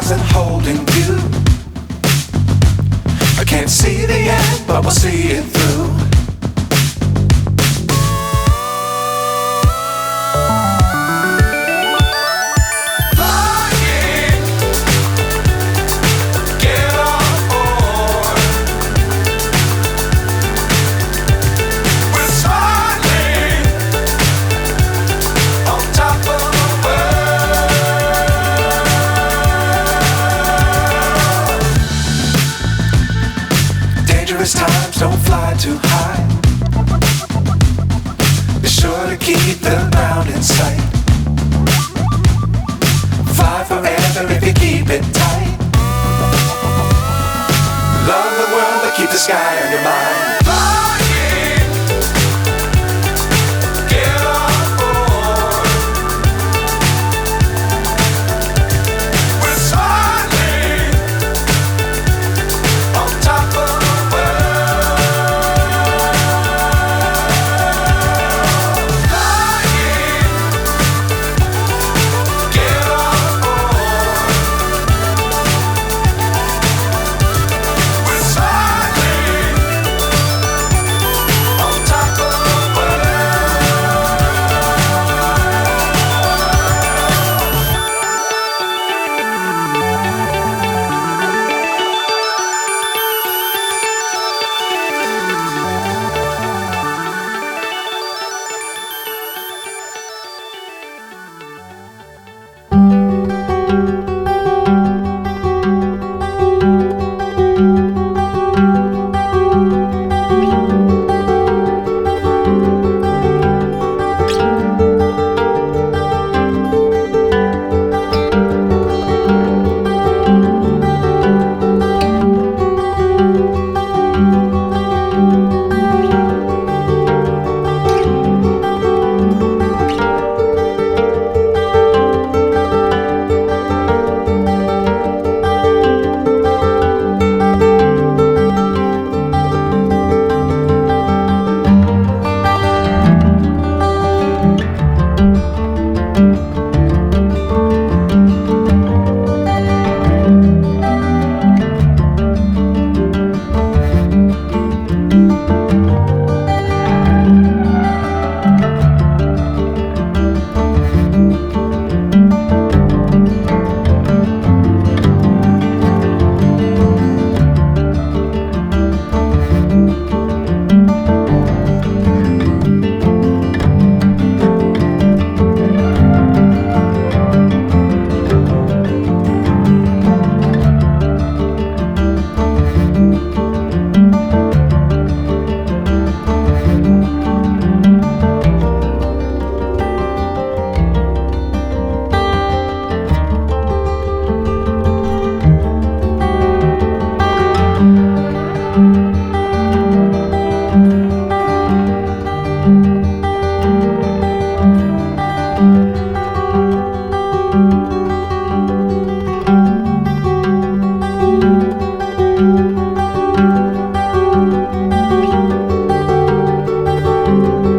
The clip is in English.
stars and holding you. I can't see the end, but we'll see it through. Times don't fly too high. Be sure to keep the ground in sight. Fly forever if you keep it tight. Love the world but keep the sky on your mind.